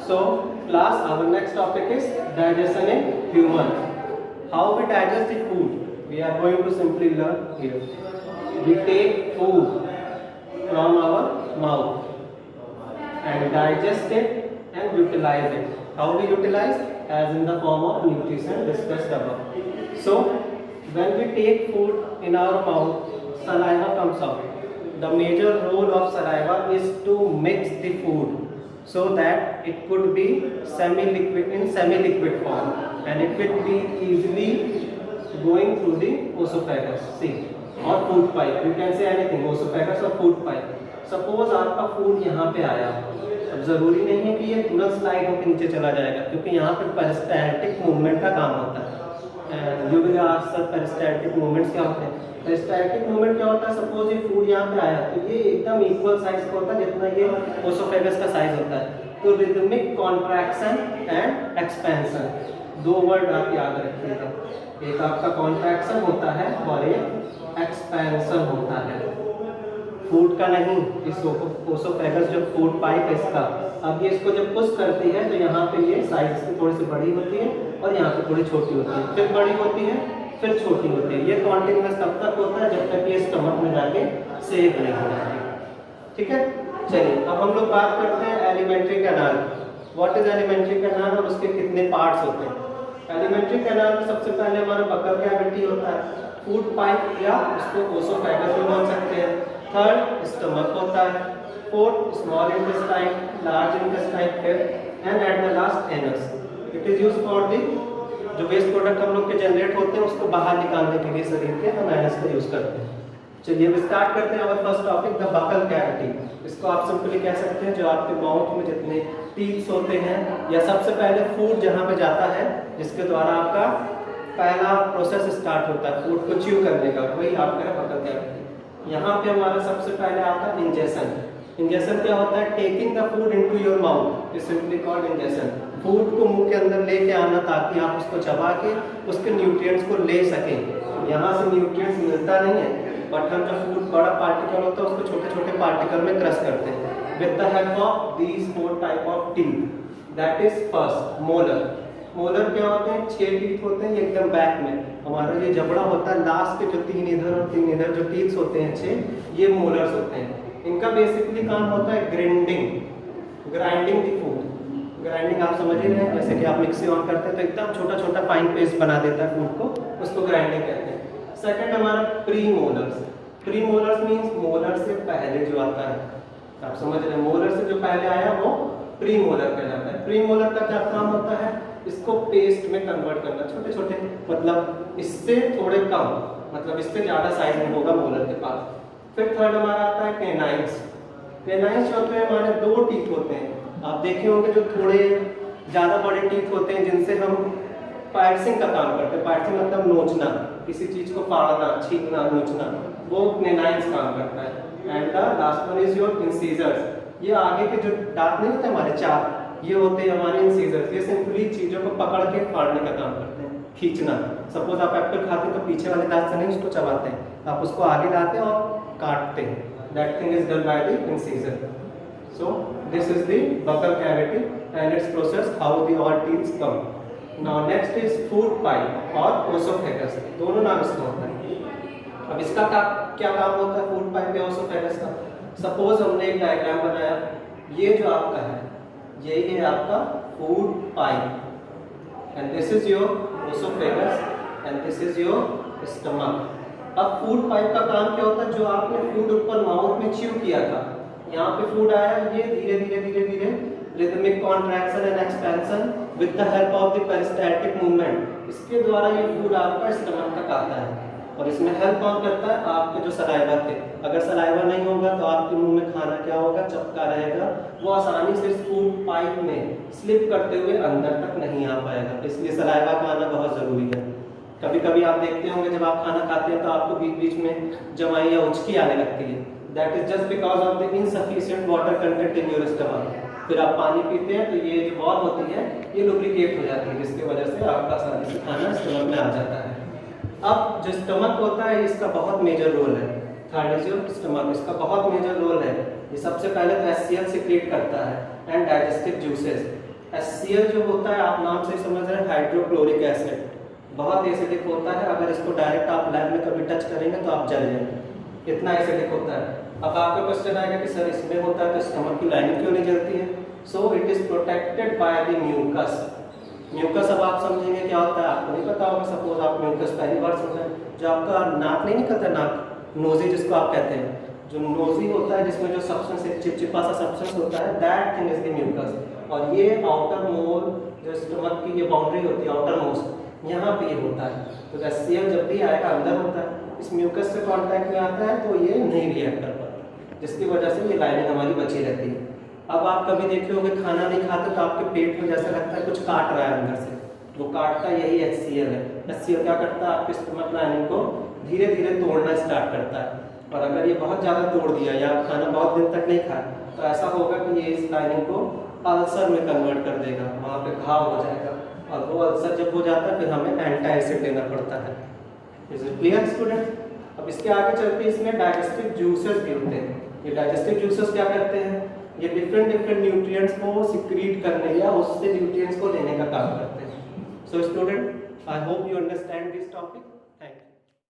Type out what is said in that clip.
So class, our next topic is digestion in human. How we digest the food? We are going to simply learn here. We take food from our mouth and digest it and utilize it. How we utilize? As in the form of nutrition discussed above. So when we take food in our mouth, saliva comes out. The major role of saliva is to mix the food so that it could be semi-liquid form, and it will be easily going through the esophagus, see, or food pipe. You can say anything, esophagus or food pipe. Suppose आपका food यहाँ पे आया, अब जरूरी नहीं है कि ये तुरंत स्लाइड होकर नीचे चला जाएगा, क्योंकि यहाँ पे पेरिस्टाल्टिक मूवमेंट का काम होता है। जो भी आप सब पेरिस्टाल्टिक मूवमेंट्स क्या होते हैं? पेरिस्टाल्टिक मूवमेंट क्या होता है? सपोज ये फूड यहाँ पे आया तो ये एकदम इक्वल साइज का होता है जितना ये ओसोफेगस का साइज होता है। तो रिदमिक कॉन्ट्रैक्शन एंड एक्सपेंशन, दो वर्ड आप याद रखिएगा, एक आपका कॉन्ट्रैक्शन होता है और एक एक्सपेंशन होता है। फूड का नहीं, इस ओसोफेगस जो फूड पाइप है इसका, अब ये इसको जब पुश करती है तो यहाँ पे ये साइज इसकी थोड़ी सी बड़ी होती है और यहाँ पे थोड़ी छोटी होती है, फिर बड़ी होती है फिर छोटी होती है। ये कॉन्टिन्यूअस तब तक होता है जब तक ये स्टमक में जाके सेक नहीं हो जाती। ठीक है, चलिए अब हम लोग बात करते हैं alimentary canal. What is alimentary canal और उसके कितने पार्ट्स होते हैं? एलिमेंट्री कैनाल में सबसे पहले हमारा बकल कैविटी होता है, फूड पाइप या उसको ओसोफेगस भी बोल सकते हैं। थर्ड स्टमक होता है, fourth small intestine, large intestine, fifth and at the last anus. It is used for the जो वेस्ट प्रोडक्ट हम लोग के जनरेट होते हैं उसको बाहर निकालने के लिए शरीर के हम एनस का यूज करते हैं। चलिए अब स्टार्ट करते हैं हमारा first topic, the buccal cavity. इसको आप सिंपली कह सकते हैं जो आपके माउथ में जितने टीथ होते हैं, या सबसे पहले फूड जहाँ पे जाता है जिसके द्वारा आपका पहला प्रोसेस स्टार्ट होता है फूड को च्यू करने का, वही आपका बकल कैविटी। यहाँ पे हमारा सबसे पहले आता है इंजेशन। इंजेशन क्या होता है? Taking the food into your mouth is simply called ingestion. Food को मुंह के अंदर लेके आना ताकि आप उसको चबा के उसके न्यूट्रिएंट्स को ले सकें। यहाँ से न्यूट्रिएंट्स मिलता नहीं है, बट हम जो फूड बड़ा पार्टिकल होता है उसको छोटे छोटे पार्टिकल में क्रश करते हैं with the help of these 4 type of teeth. That is first molar. Molar क्या होते हैं? 6 टीथ होते हैं एकदम बैक में। हमारा ये जबड़ा होता है, लास्ट के जो 3 इधर और 3 इधर जो टीथ होते हैं 6, ये मोलर्स होते हैं। इनका बेसिकली काम होता है ग्राइंडिंग दी फूड। ग्राइंडिंग आप समझ ही रहे हैं, जैसे कि आप मिक्सी ऑन करते हैं तो एकदम छोटा छोटा फाइन पेस्ट बना देता है फूड को, उसको ग्राइंडिंग कहते हैं। सेकंड हमारा pre molars. Pre molars means molar से पहले जो आता है, आप समझ रहे हैं, मोलर से जो पहले आया वो प्री मोलर कहलाता है। प्री मोलर का क्या काम होता है? इसको पेस्ट में कन्वर्ट करना, छोटे छोटे, मतलब इससे थोड़े कम, मतलब इससे ज्यादा साइज में होगा मोलर के पास। फिर थर्ड हमारा आता है कैनाइंस। कैनाइंस होते हैं हमारे 2 टीथ होते हैं, आप देखे होंगे जो थोड़े ज्यादा बड़े टीथ होते हैं जिनसे हम पार्सिंग का काम करते हैं। पार्सिंग मतलब नोचना, किसी चीज को फाड़ना, छीलना, नोचना, वो कैनाइंस काम करता है। And the last one is your incisors. ये आगे के जो दांत नहीं होते हमारे 4, ये होते हैं हमारे इंसीजर्स। ये सिंपली चीजों को पकड़ के फाड़ने का काम करते हैं, खींचना। सपोज आप एप्पल खाते हैं तो पीछे वाले दांत से नहीं उसको चबाते हैं, आप उसको आगे लाते हैं और काटते हैं। That thing is done by the incisor. So this is the buccal cavity and it's process how the all teeths come. Now next is food pipe और ओसोफेगस, दोनों नाम इसका होता है। अब इसका क्या काम होता है फूड पाइप या ओसोफेगस का? सपोज हमने एक डायग्राम बनाया, ये जो आपका है यही है आपका food pipe and this is your oesophagus and this is your stomach. अब फूड पाइप का काम क्या होता है? जो आपने फूड ऊपर माउथ में च्यू किया था, यहाँ पे फूड आया, ये धीरे धीरे धीरे धीरे rhythmic contraction and expansion with the help of the peristaltic movement, इसके द्वारा ये फूड आपका स्टमक तक आता है। और इसमें हेल्प कौन करता है? आपके जो सलाइवा थे। अगर सलाइवा नहीं होगा तो आपके मुंह में खाना क्या होगा? चपका रहेगा, वो आसानी से फूड पाइप में स्लिप करते हुए अंदर तक नहीं आ पाएगा। इसलिए सलाइवा का आना बहुत जरूरी है। कभी कभी आप देखते होंगे जब आप खाना खाते हैं तो आपको बीच बीच में जमाई या उचकी आने लगती है। That is just because of the insufficient water content in your stomach. फिर आप पानी पीते हैं तो ये जो वॉल होती है ये लुब्रिकेट हो जाती है, जिसकी वजह से आपका आसानी से खाना स्टमक में आ जाता है। अब जो स्टमक होता है इसका बहुत मेजर रोल है। थर्ड इज योर स्टमक, इसका बहुत मेजर रोल है। ये सबसे पहले तो HCl सिक्रेट करता है एंड डाइजेस्टिव जूसेस। HCl जो होता है, आप नाम से ही समझ रहे हैं, हाइड्रोक्लोरिक एसिड, बहुत एसिडिक होता है। अगर इसको डायरेक्ट आप लैब में कभी टच करेंगे तो आप जल जाएंगे, इतना एसिडिक होता है। अब आपका क्वेश्चन आएगा कि सर इसमें होता है तो स्टमक की लाइनिंग क्यों नहीं जलती है? So it is protected by the mucus. Mucus अब आप समझेंगे क्या होता है, आपको नहीं पता होगा। सपोज आप म्यूकस पहली बार सुन रहे हैं, जो आपका नाक नहीं निकलता, नाक नोजी जिसको आप कहते हैं, जो नोजी होता है जिसमें जो सब्सटेंस, एक चिपचिपा सा सब्सटेंस होता है, that thing is the mucus. और ये आउटर मोल जो स्टमक की ये बाउंड्री होती है, आउटर मोस्ट, यहाँ पे ये होता है। तो HCl जब भी आएगा अंदर होता है, इस म्यूकस से कांटेक्ट में आता है तो ये नहीं रिएक्ट कर पाता, जिसकी वजह से ये लाइनिंग हमारी बची रहती है। अब आप कभी देखे होंगे खाना नहीं खाते तो आपके पेट में जैसा लगता है कुछ काट रहा है अंदर से, वो काटता यही HCl है। HCl क्या करता है, आपके स्टमक लाइनिंग को धीरे धीरे तोड़ना स्टार्ट करता है। और अगर ये बहुत ज़्यादा तोड़ दिया या खाना बहुत दिन तक नहीं खाया तो ऐसा होगा कि ये इस लाइनिंग को अल्सर में कन्वर्ट कर देगा, वहाँ पे घाव हो जाएगा। और वो अल्सर जब हो जाता है फिर हमें एंटासिड लेना पड़ता है। Is it clear student? अब इसके आगे चलते इसमें डाइजेस्टिव जूसेस भी होते हैं। ये डाइजेस्टिव जूसेस क्या करते हैं, ये डिफरेंट न्यूट्रिएंट्स को सिक्रीट करने या उससे न्यूट्रिएंट्स को लेने का काम करते हैं। So student, I hope you understand this topic.